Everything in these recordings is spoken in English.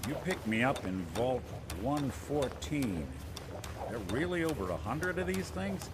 You picked me up in Vault 114. There are really over 100 of these things?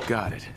Got it.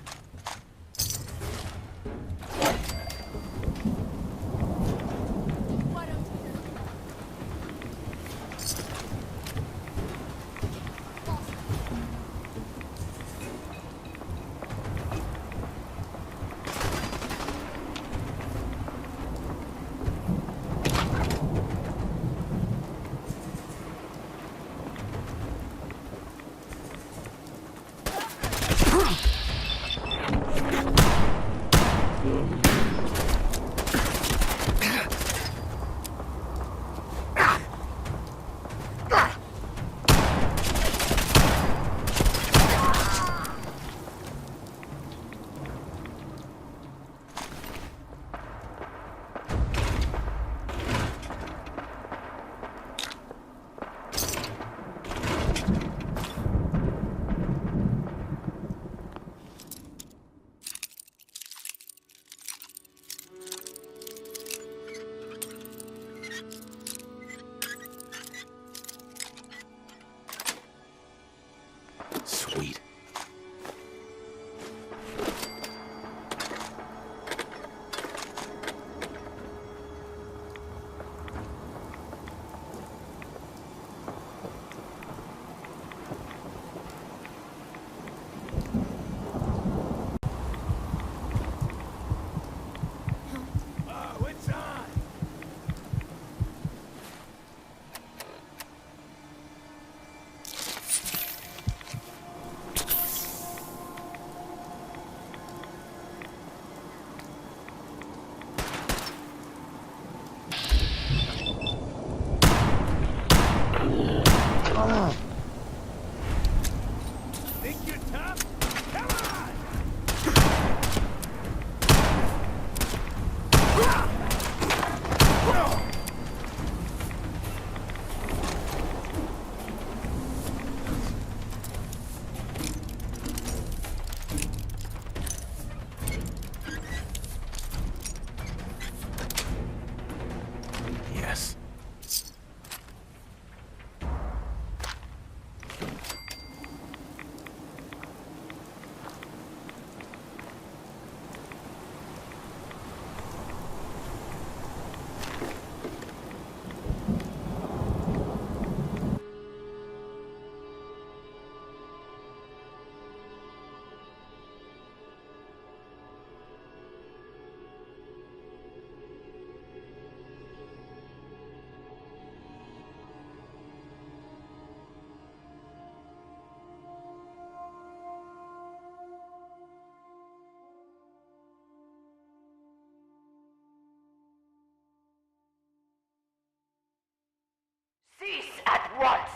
once.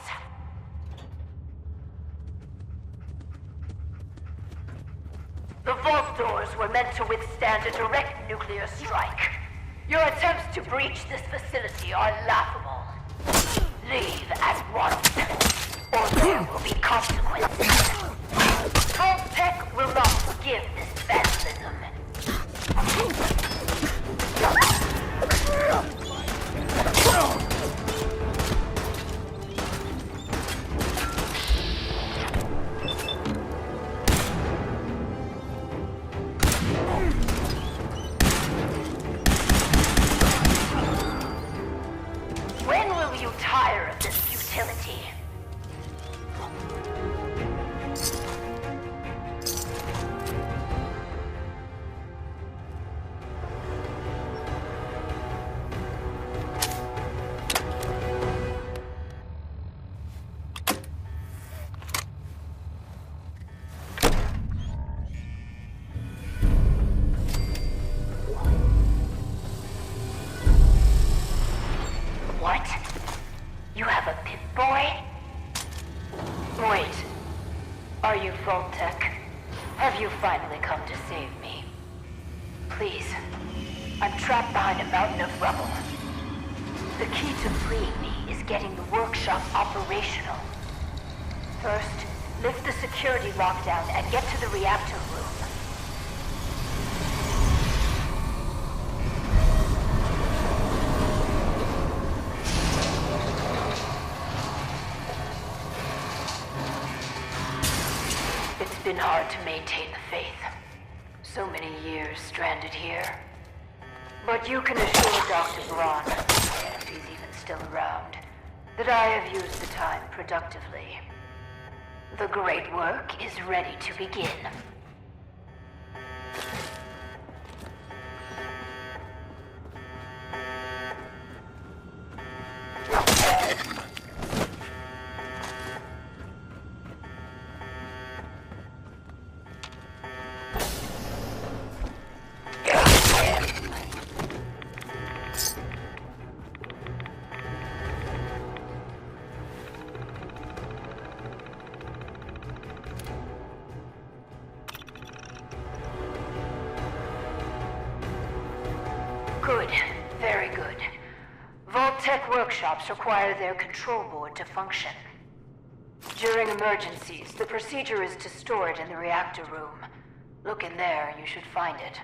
The vault doors were meant to withstand a direct nuclear strike. Your attempts to breach this facility are laughable. Leave at once, or there will be consequences. Vault-Tec will not forgive this vandalism. When will you tire of this futility? What? You have a Pip-Boy? Wait. Are you Vault-Tec? Have you finally come to save me? Please. I'm trapped behind a mountain of rubble. The key to freeing me is getting the workshop operational. First, lift the security lockdown and get to the reactor room. It's been hard to maintain the faith. So many years stranded here. But you can assure Dr. Braun, if he's even still around, that I have used the time productively. The great work is ready to begin. Good. Very good. Vault-Tec Workshops require their control board to function. During emergencies, the procedure is to store it in the reactor room. Look in there, you should find it.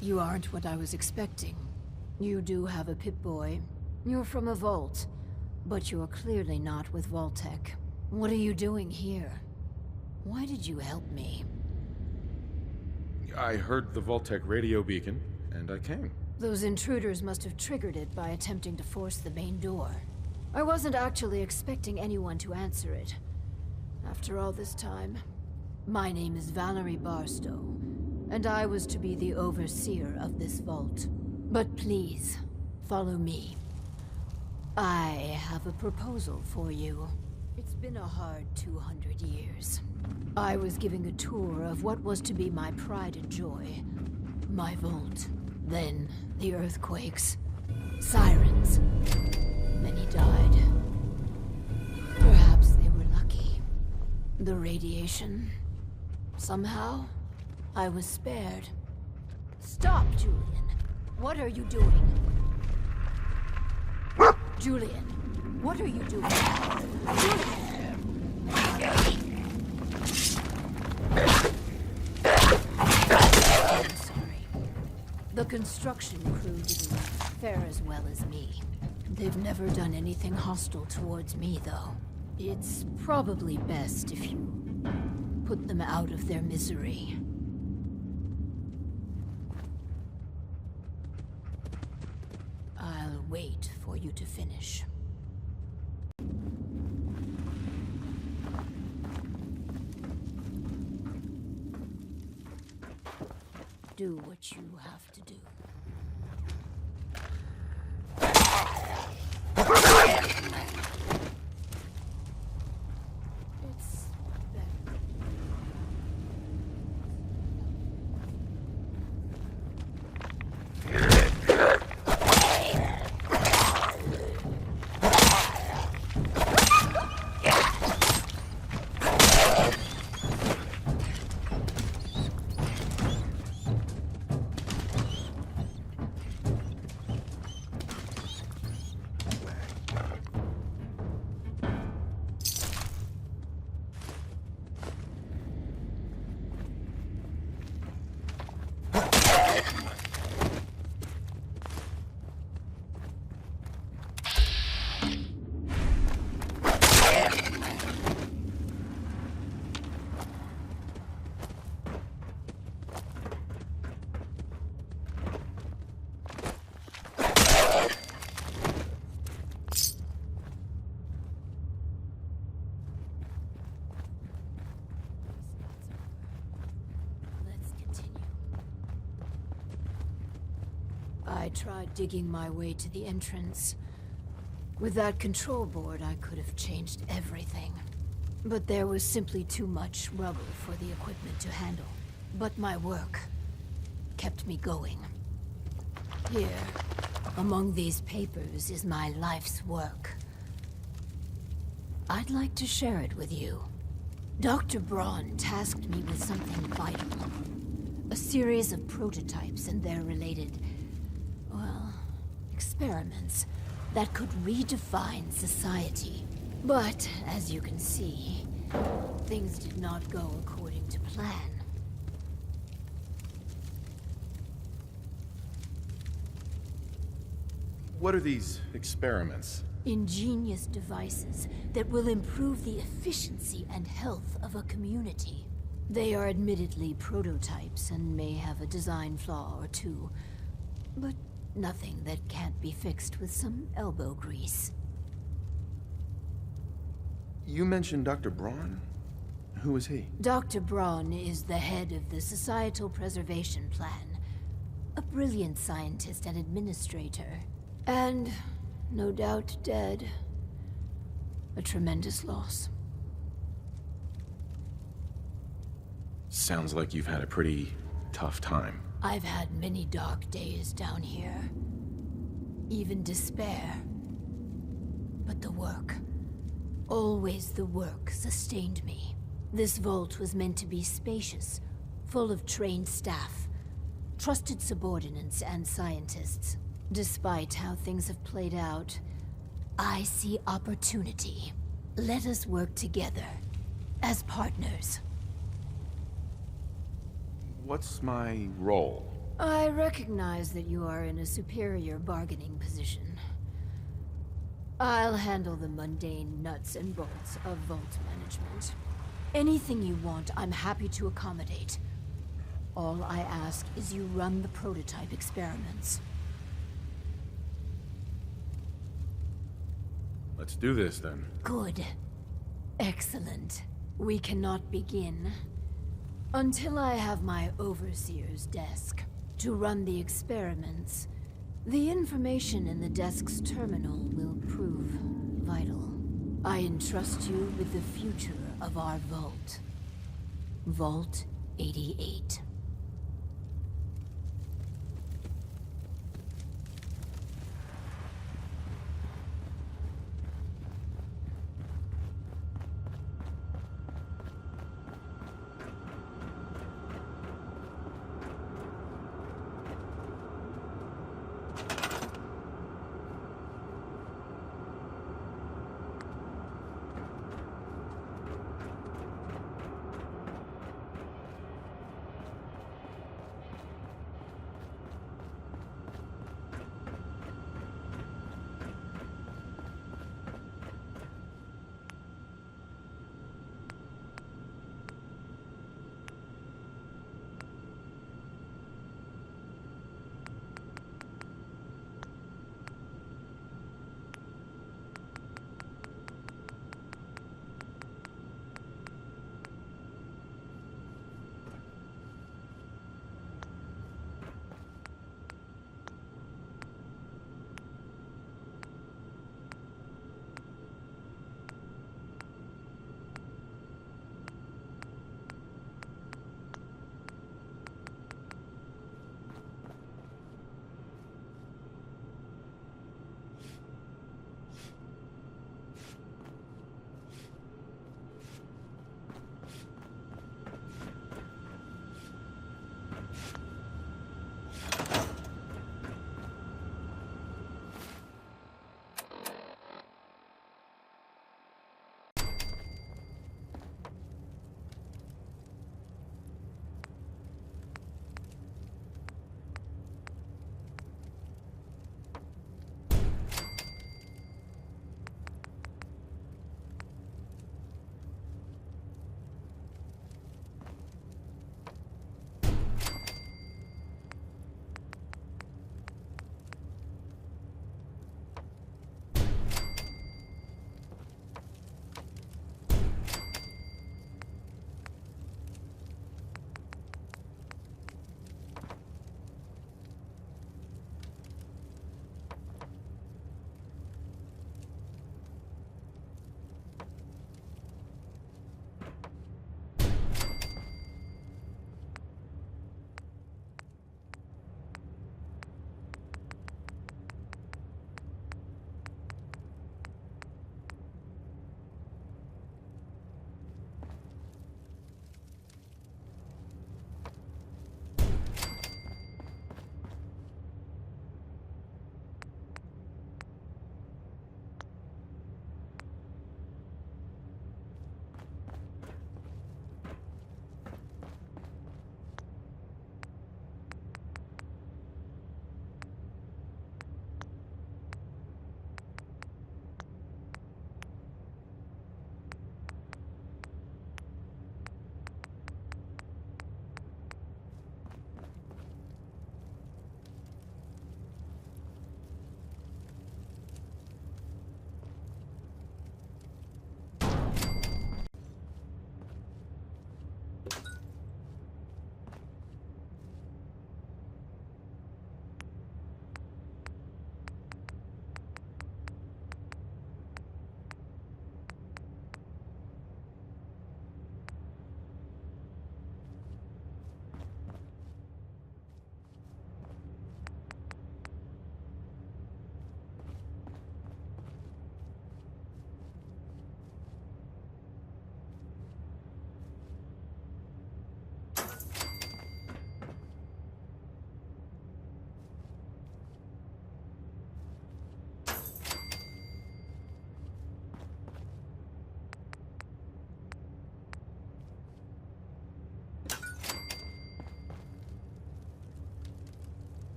You aren't what I was expecting. You do have a Pip-Boy. You're from a vault. But you're clearly not with Vault-Tec. What are you doing here? Why did you help me? I heard the Vault-Tec radio beacon, and I came. Those intruders must have triggered it by attempting to force the main door. I wasn't actually expecting anyone to answer it. After all this time, my name is Valerie Barstow, and I was to be the overseer of this vault. But please, follow me. I have a proposal for you. It's been a hard 200 years. I was giving a tour of what was to be my pride and joy. My vault. Then, the earthquakes. Sirens. Many died. Perhaps they were lucky. The radiation. Somehow, I was spared. Stop, Julian. What are you doing? Julian, what are you doing? I'm sorry. The construction crew didn't fare as well as me. They've never done anything hostile towards me, though. It's probably best if you put them out of their misery. I'll wait for you to finish. Do what you have to do. It's better. I tried digging my way to the entrance. With that control board, I could have changed everything. But there was simply too much rubble for the equipment to handle. But my work kept me going. Here, among these papers, is my life's work. I'd like to share it with you. Dr. Braun tasked me with something vital. A series of prototypes and their related, well, experiments that could redefine society. But, as you can see, things did not go according to plan. What are these experiments? Ingenious devices that will improve the efficiency and health of a community. They are admittedly prototypes and may have a design flaw or two, but nothing that can't be fixed with some elbow grease. You mentioned Dr. Braun? Who is he? Dr. Braun is the head of the Societal Preservation Plan. A brilliant scientist and administrator. And, no doubt, dead. A tremendous loss. Sounds like you've had a pretty tough time. I've had many dark days down here. Even despair. But the work, always the work, sustained me. This vault was meant to be spacious, full of trained staff, trusted subordinates and scientists. Despite how things have played out, I see opportunity. Let us work together, as partners. What's my role? I recognize that you are in a superior bargaining position. I'll handle the mundane nuts and bolts of vault management. Anything you want, I'm happy to accommodate. All I ask is you run the prototype experiments. Let's do this then. Good. Excellent. We cannot begin until I have my overseer's desk to run the experiments. The information in the desk's terminal will prove vital. I entrust you with the future of our vault. Vault 88.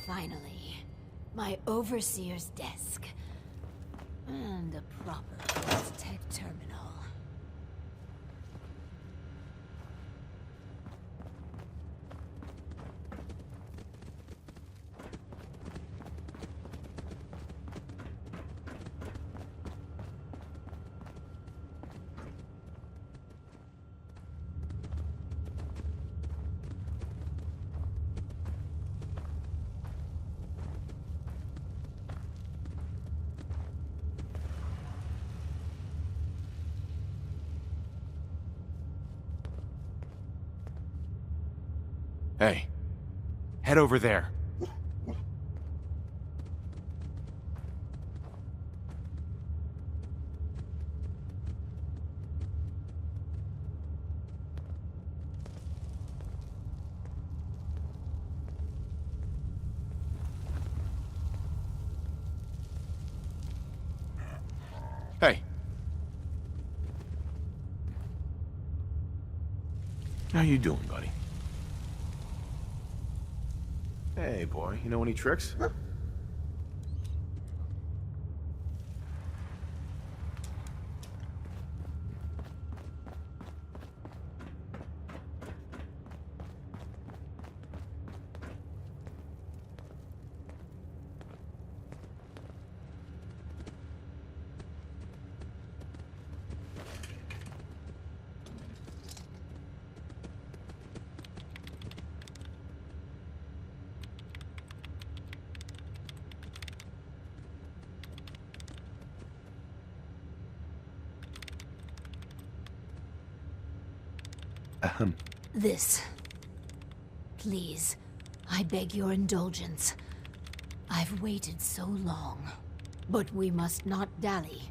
Finally, my overseer's desk. And a proper Vault-Tec terminal. Hey, head over there. Hey. How you doing, buddy? Hey, boy, you know any tricks? This. Please, I beg your indulgence. I've waited so long. But we must not dally.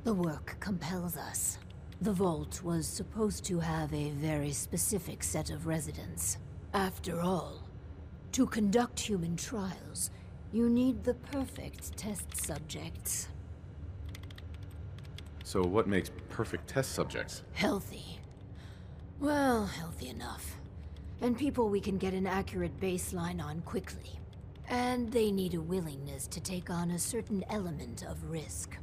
The work compels us. The vault was supposed to have a very specific set of residents. After all, to conduct human trials, you need the perfect test subjects. So what makes perfect test subjects? Healthy. Well, healthy enough. And people we can get an accurate baseline on quickly. And they need a willingness to take on a certain element of risk.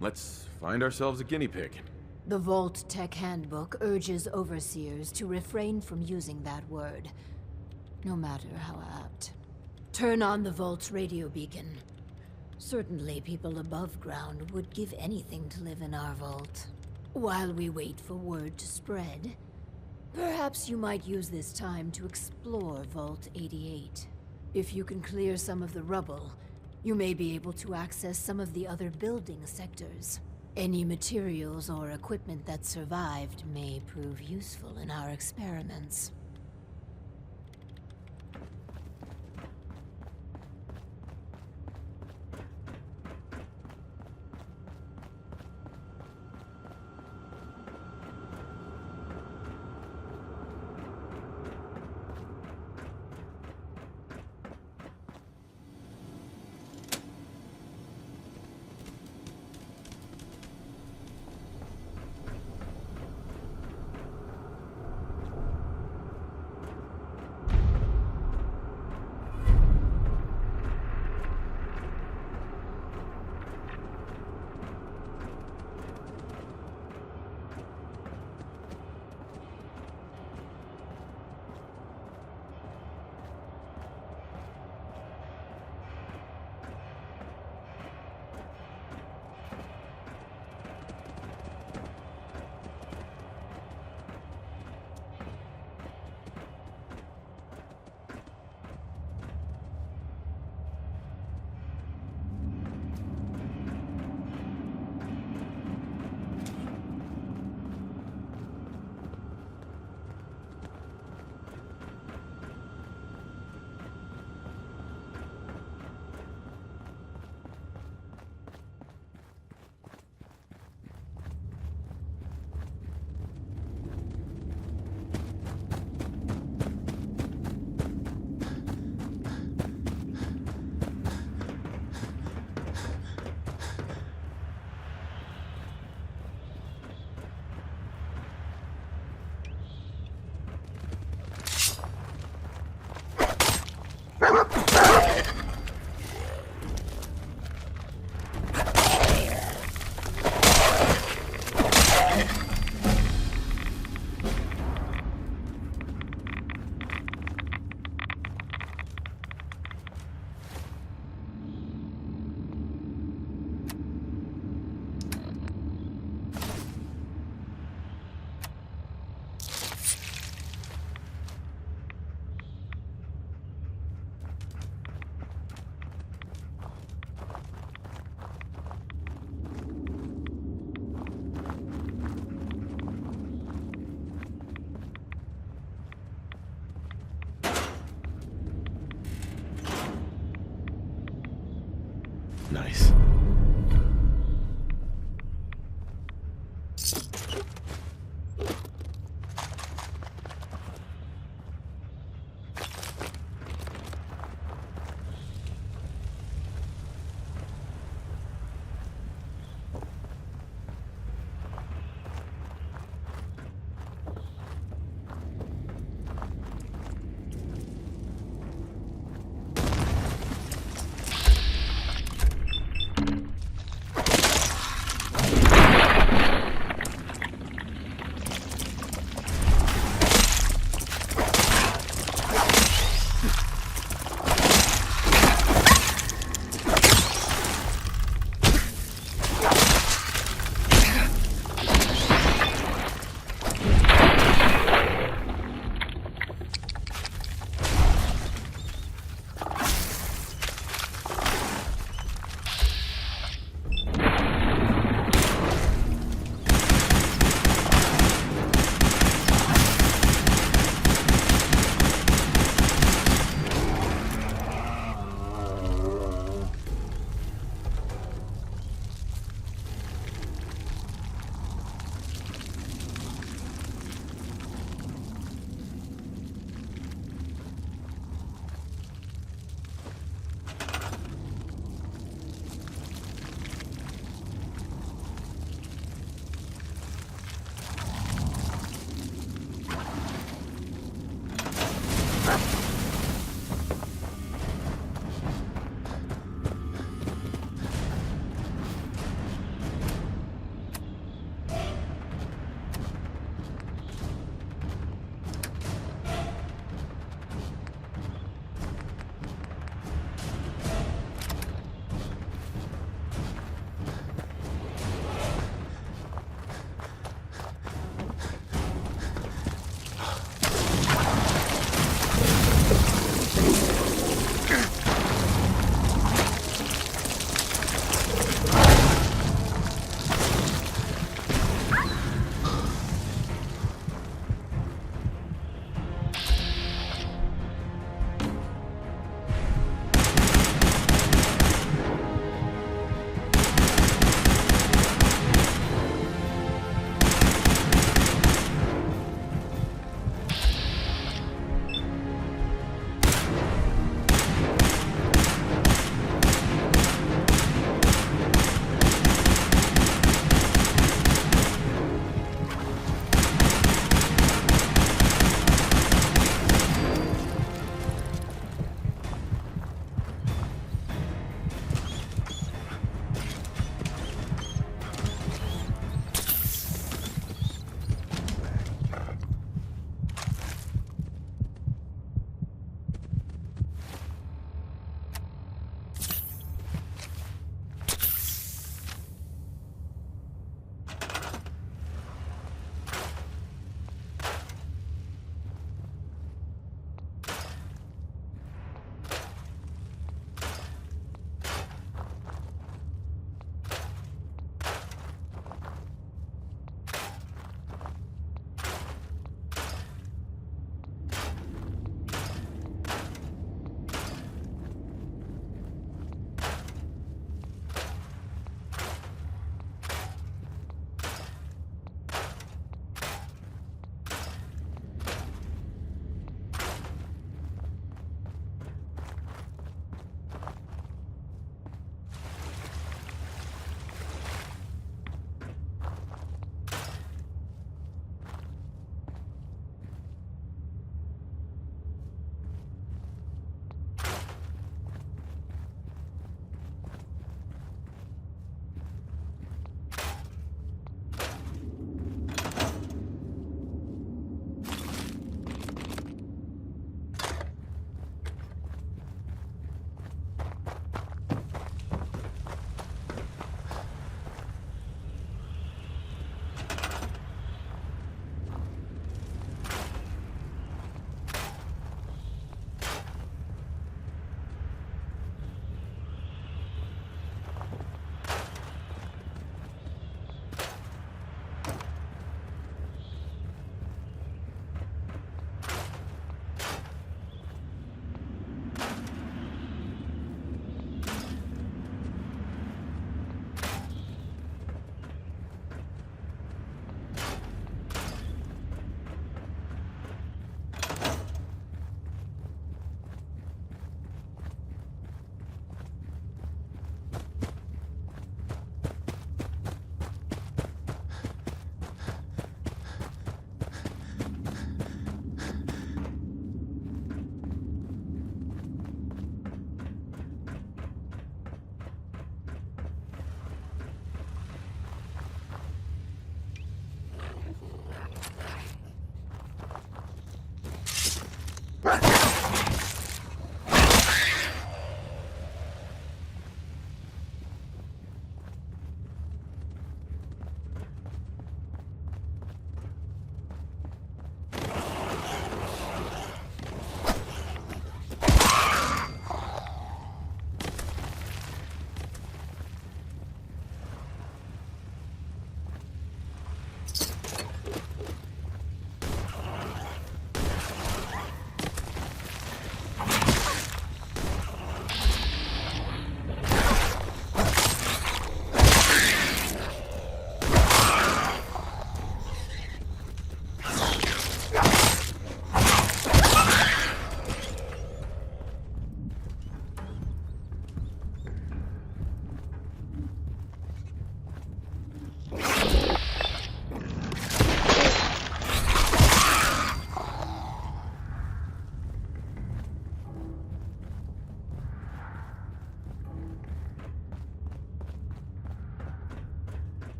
Let's find ourselves a guinea pig. The Vault-Tec Handbook urges overseers to refrain from using that word, no matter how apt. Turn on the Vault's radio beacon. Certainly people above ground would give anything to live in our vault. While we wait for word to spread, perhaps you might use this time to explore Vault 88. If you can clear some of the rubble, you may be able to access some of the other building sectors. Any materials or equipment that survived may prove useful in our experiments. Nice.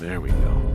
There we go.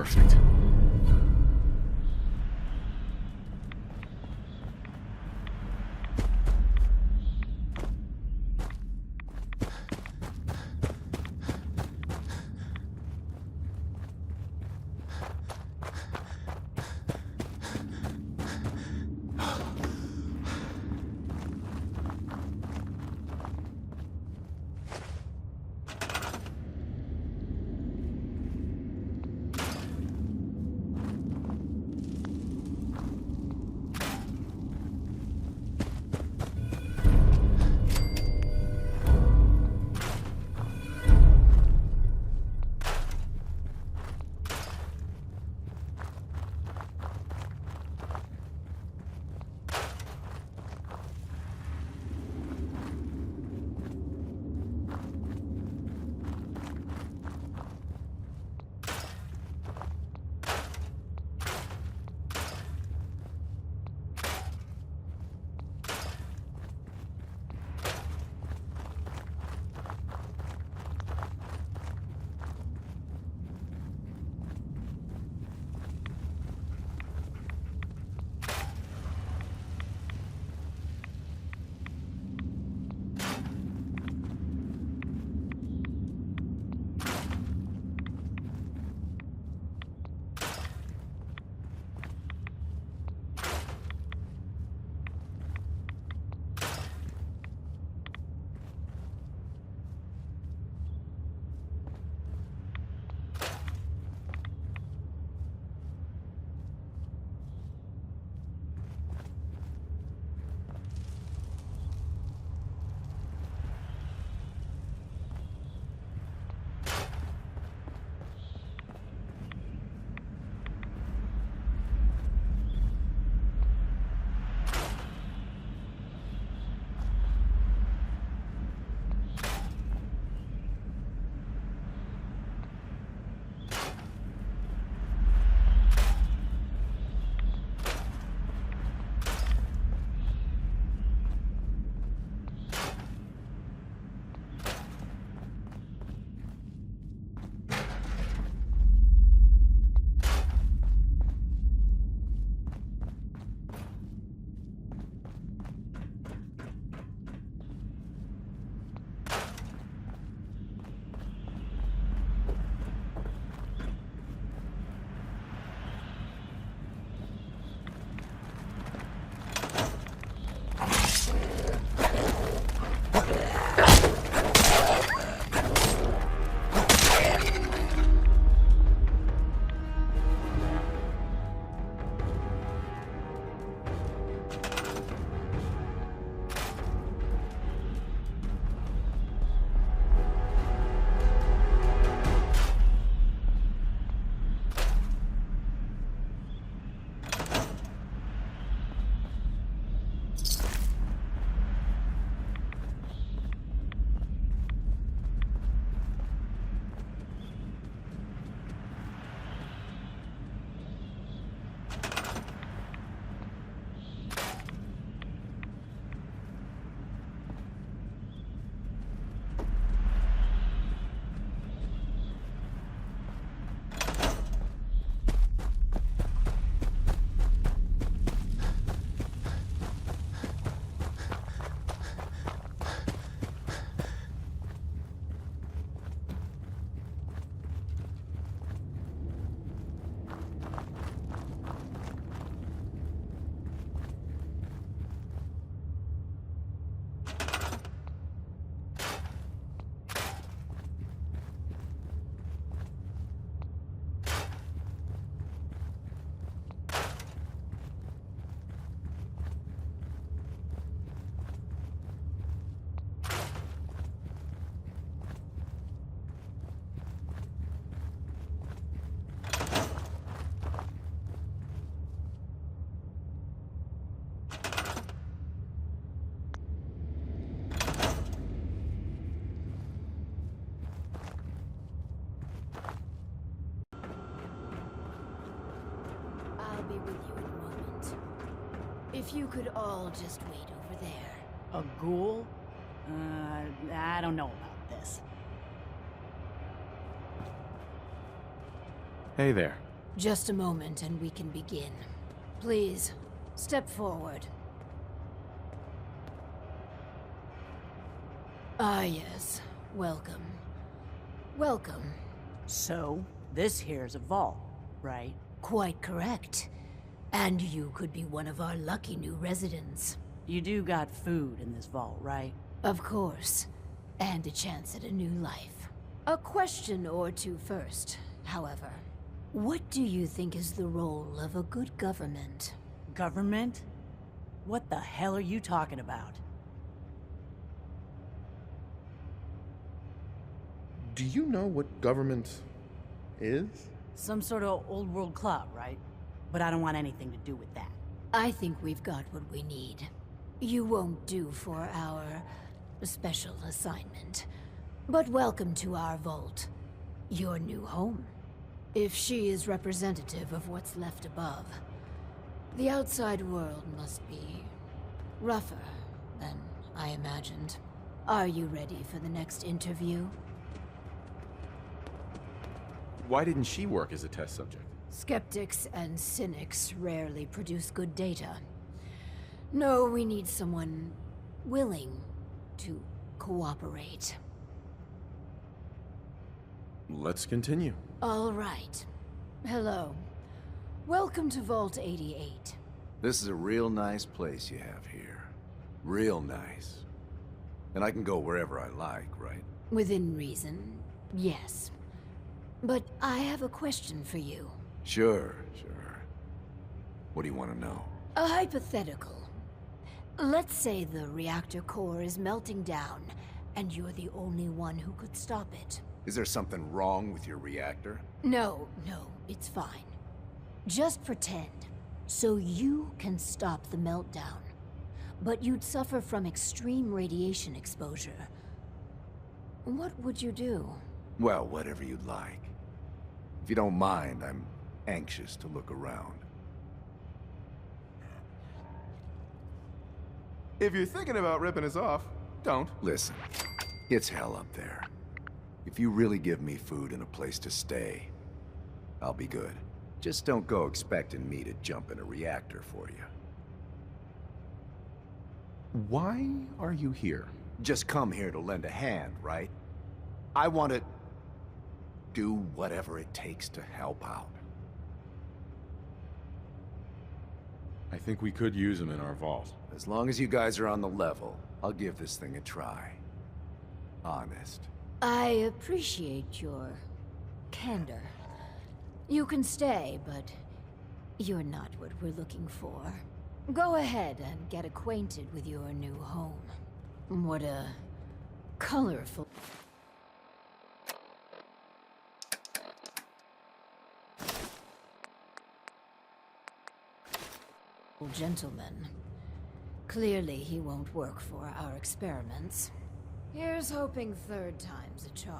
Perfect. be with you in a moment. If you could all just wait over there. A ghoul? I don't know about this. Hey there. Just a moment and we can begin. Please, step forward. Ah, yes. Welcome. Welcome. So, this here's a vault, right? Quite correct. And you could be one of our lucky new residents. You do got food in this vault, right? Of course. And a chance at a new life. A question or two first, however. What do you think is the role of a good government? Government? What the hell are you talking about? Do you know what government is? Some sort of old world club, right? But I don't want anything to do with that. I think we've got what we need. You won't do for our special assignment. But welcome to our vault. Your new home. If she is representative of what's left above, the outside world must be rougher than I imagined. Are you ready for the next interview? Why didn't she work as a test subject? Skeptics and cynics rarely produce good data. No, we need someone willing to cooperate. Let's continue. All right. Hello. Welcome to Vault 88. This is a real nice place you have here. Real nice. And I can go wherever I like, right? Within reason, yes. But I have a question for you. Sure. What do you want to know? A hypothetical. Let's say the reactor core is melting down, and you're the only one who could stop it. Is there something wrong with your reactor? No, it's fine. Just pretend. So you can stop the meltdown. But you'd suffer from extreme radiation exposure. What would you do? Well, whatever you'd like. If you don't mind, I'm anxious to look around. If you're thinking about ripping us off, don't. Listen, it's hell up there. If you really give me food and a place to stay, I'll be good. Just don't go expecting me to jump in a reactor for you. Why are you here? Just come here to lend a hand, right? I want to do whatever it takes to help out. I think we could use him in our vault. As long as you guys are on the level, I'll give this thing a try. Honest. I appreciate your candor. You can stay, but you're not what we're looking for. Go ahead and get acquainted with your new home. What a colorful... gentleman. Clearly he won't work for our experiments. Here's hoping third time's a charm.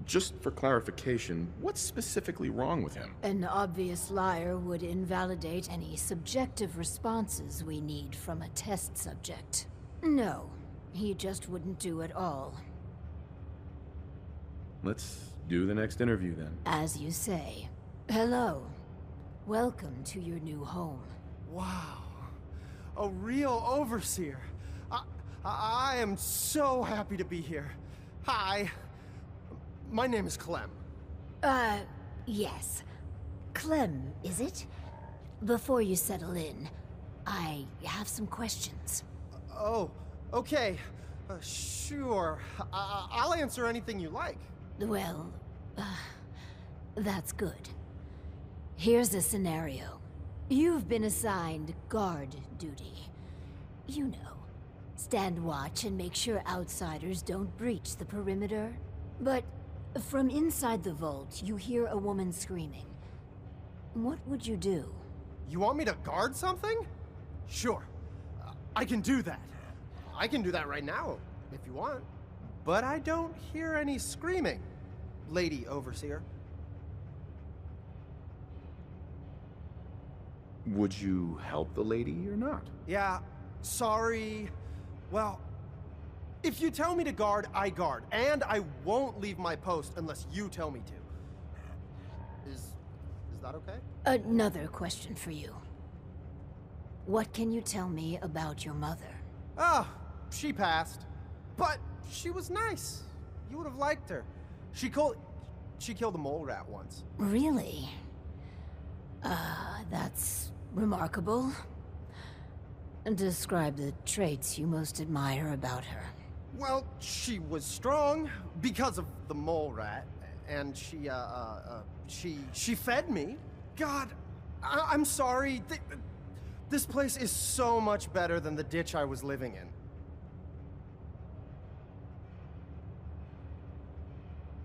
Just for clarification, what's specifically wrong with him? An obvious liar would invalidate any subjective responses we need from a test subject. No, he just wouldn't do it all. Let's do the next interview then. As you say. Hello. Welcome to your new home. Wow. A real overseer. I am so happy to be here. Hi. My name is Clem. Yes. Clem, is it? Before you settle in, I have some questions. Oh, okay. Sure. I'll answer anything you like. Well, that's good. Here's a scenario. You've been assigned guard duty. You know, stand watch and make sure outsiders don't breach the perimeter. But from inside the vault, you hear a woman screaming. What would you do? You want me to guard something? Sure. I can do that. I can do that right now, if you want. But I don't hear any screaming, Lady Overseer. Would you help the lady or not? Yeah, sorry. Well, If you tell me to guard, I guard. And I won't leave my post unless you tell me to. Is that okay? Another question for you. What can you tell me about your mother? Ah, she passed. But she was nice. You would have liked her. She killed a mole rat once. Really? That's remarkable. Describe the traits you most admire about her. Well, she was strong because of the mole rat, and she fed me. God, I'm sorry. This place is so much better than the ditch I was living in.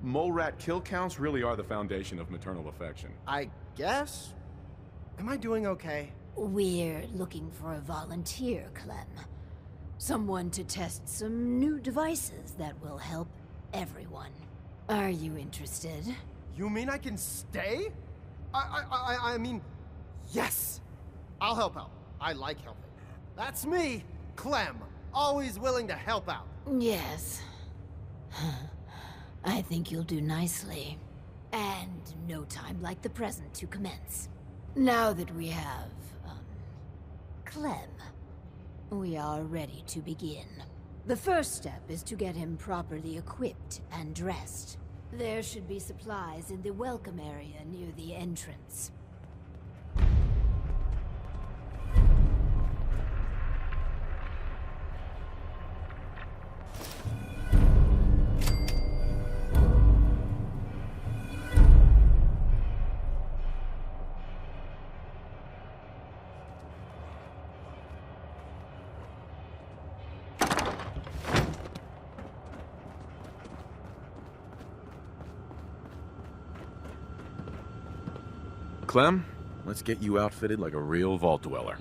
Mole rat kill counts really are the foundation of maternal affection. I guess. Am I doing okay? We're looking for a volunteer, Clem. Someone to test some new devices that will help everyone. Are you interested? You mean I can stay? I mean, yes! I'll help out. I like helping. That's me, Clem. Always willing to help out. Yes. I think you'll do nicely. And no time like the present to commence. Now that we have, Clem, we are ready to begin. The first step is to get him properly equipped and dressed. There should be supplies in the welcome area near the entrance. Clem, let's get you outfitted like a real vault dweller.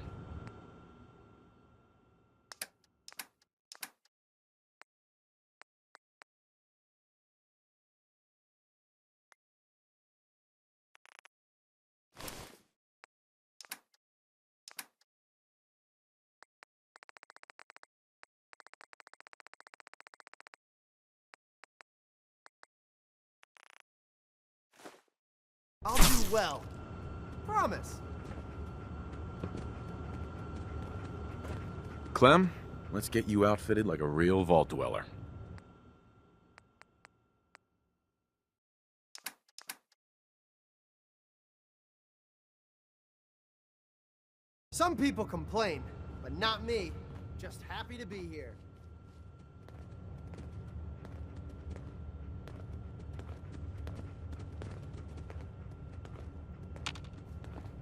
I'll do well. Promise. Clem, let's get you outfitted like a real vault dweller. Some people complain, but not me. Just happy to be here.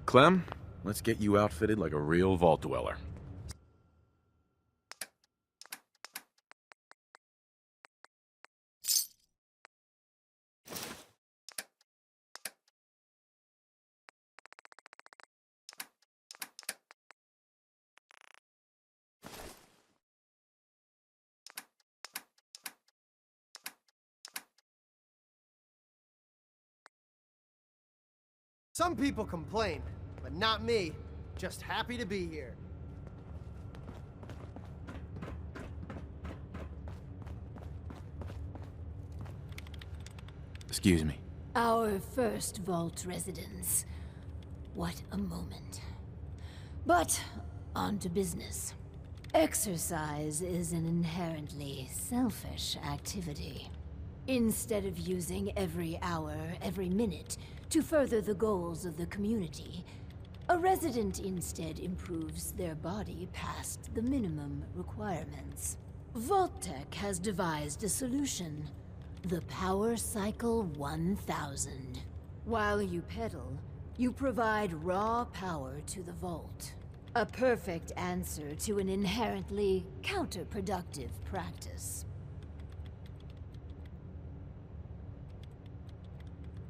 Clem, let's get you outfitted like a real vault dweller. Some people complain, but not me. Just happy to be here. Excuse me. Our first vault residence. What a moment. But, on to business. Exercise is an inherently selfish activity. Instead of using every hour, every minute, to further the goals of the community, a resident instead improves their body past the minimum requirements. Vault-Tec has devised a solution. The Power Cycle 1000. While you pedal, you provide raw power to the Vault. A perfect answer to an inherently counterproductive practice.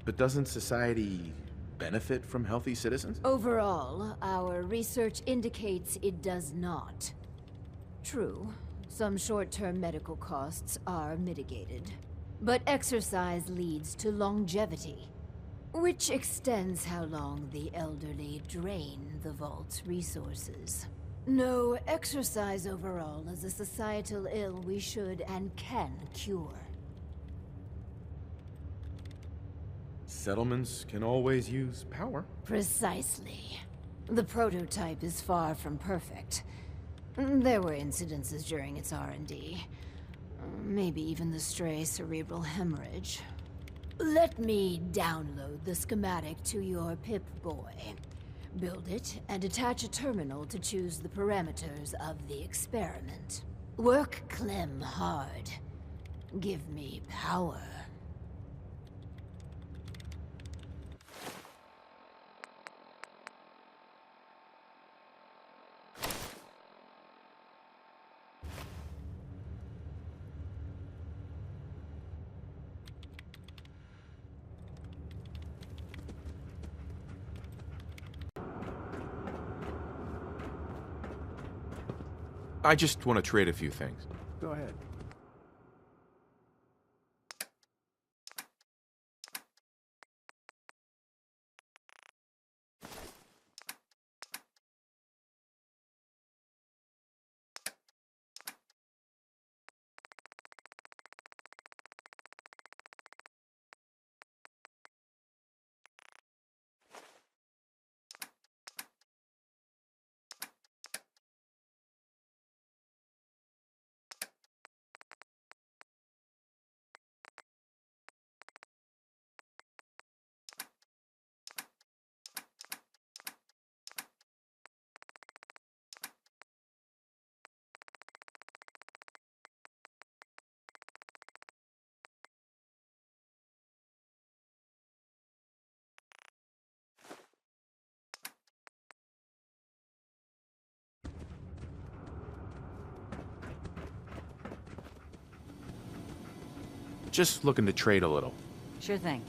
But doesn't society benefit from healthy citizens? Overall, our research indicates it does not. True, some short-term medical costs are mitigated. But exercise leads to longevity, which extends how long the elderly drain the Vault's resources. No, exercise overall is a societal ill we should and can cure. Settlements can always use power. Precisely. The prototype is far from perfect. There were incidences during its R&D. Maybe even the stray cerebral hemorrhage. Let me download the schematic to your Pip-Boy. Build it, and attach a terminal to choose the parameters of the experiment. Work Clem hard. Give me power. I just want to trade a few things. Go ahead. Just looking to trade a little. Sure thing.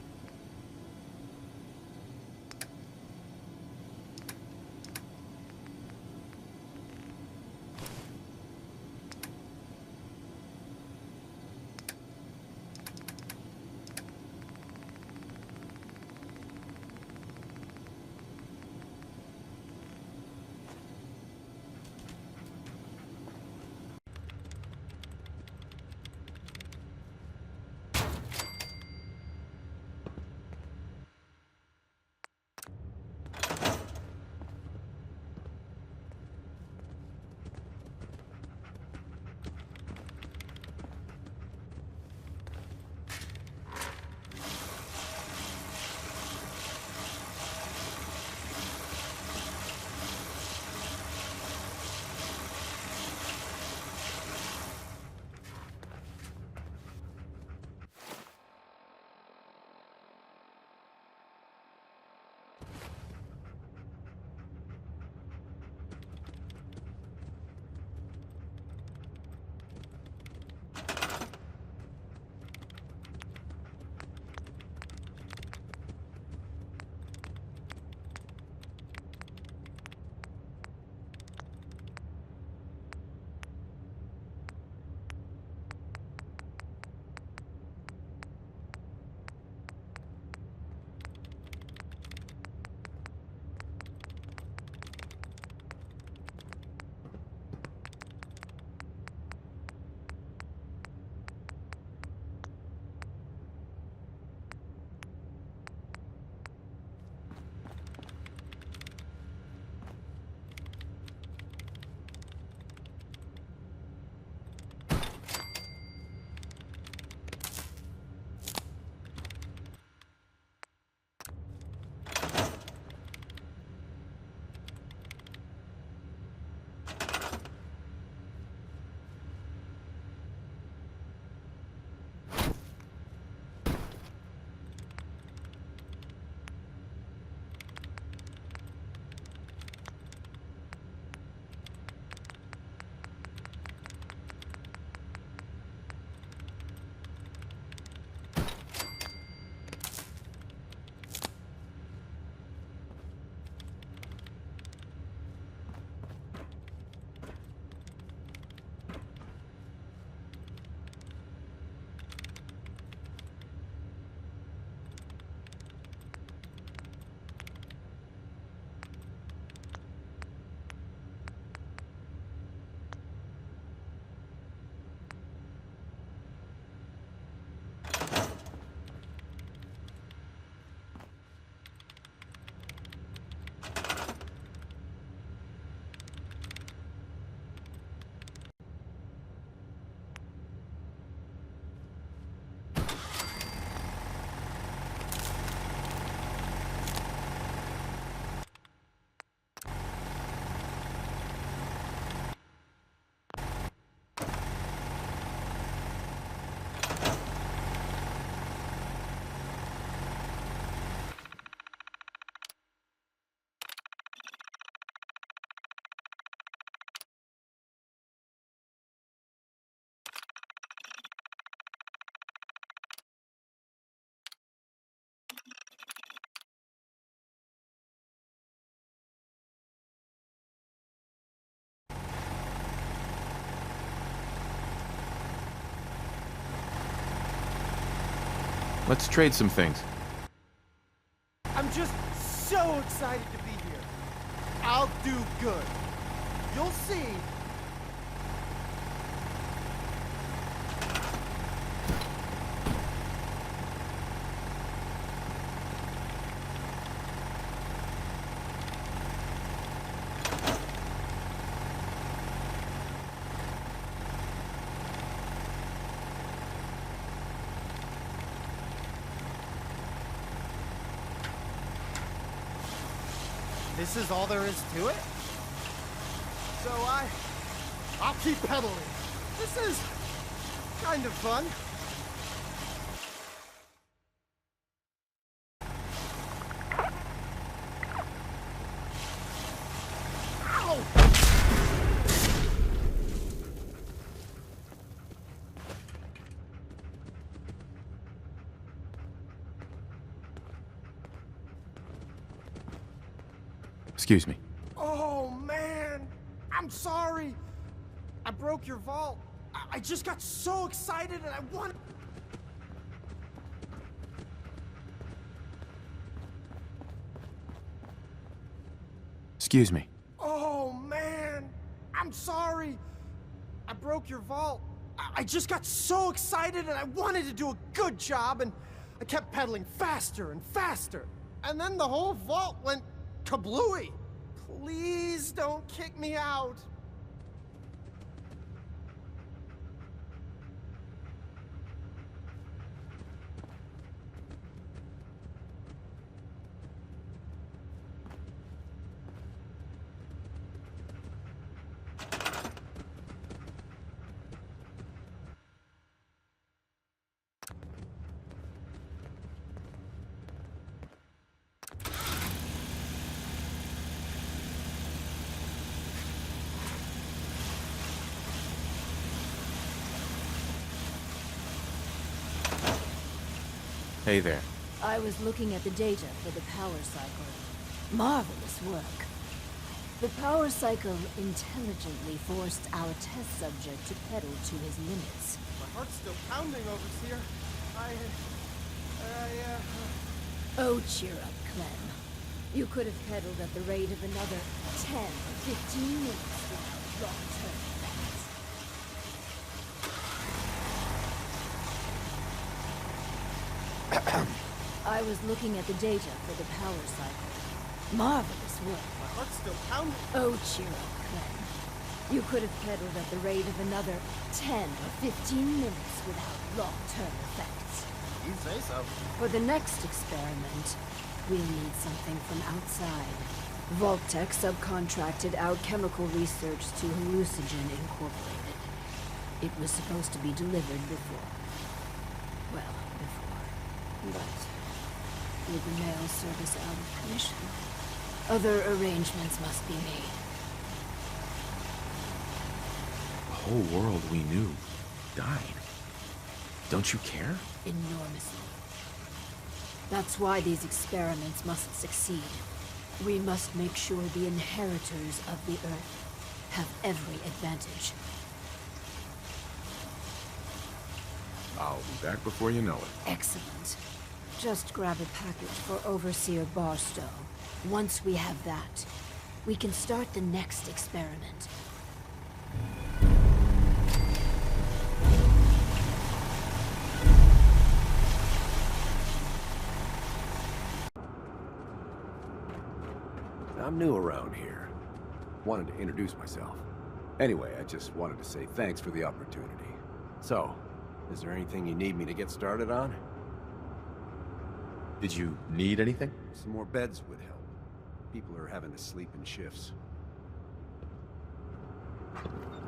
Let's trade some things. I'm just so excited to be here. I'll do good. You'll see. This is all there is to it? So I'll keep pedaling. This is kind of fun. Ow! Excuse me. Oh, man! I'm sorry! I broke your vault. I just got so excited and I wanted... Excuse me. Oh, man! I'm sorry! I broke your vault. I just got so excited and I wanted to do a good job and I kept pedaling faster and faster. And then the whole vault went kablooey. Please don't kick me out. Hey there. I was looking at the data for the power cycle. Marvelous work. The power cycle intelligently forced our test subject to pedal to his limits. My heart's still pounding, Overseer. Oh, cheer up, Clem. You could have pedaled at the rate of another 10 or 15 minutes without long-term effects. I was looking at the data for the power cycle. Marvelous work. My heart's still pounding. Oh, cheer up, Clem. You could have pedaled at the rate of another 10 or 15 minutes without long-term effects. You say so. For the next experiment, we'll need something from outside. Vault-Tec subcontracted out chemical research to Hallucinogen Incorporated. It was supposed to be delivered before. Well, before. But with the mail service out of commission, other arrangements must be made. The whole world we knew died. Don't you care? Enormously. That's why these experiments must succeed. We must make sure the inheritors of the Earth have every advantage. I'll be back before you know it. Excellent. Just grab a package for Overseer Barstow. Once we have that, we can start the next experiment. I'm new around here. Wanted to introduce myself. Anyway, I just wanted to say thanks for the opportunity. So, is there anything you need me to get started on? Did you need anything? Some more beds would help. People are having to sleep in shifts.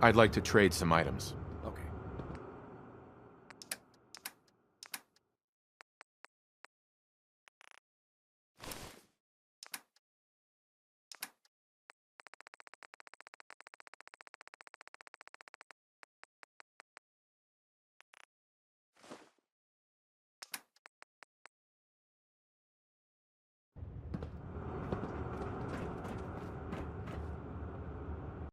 I'd like to trade some items.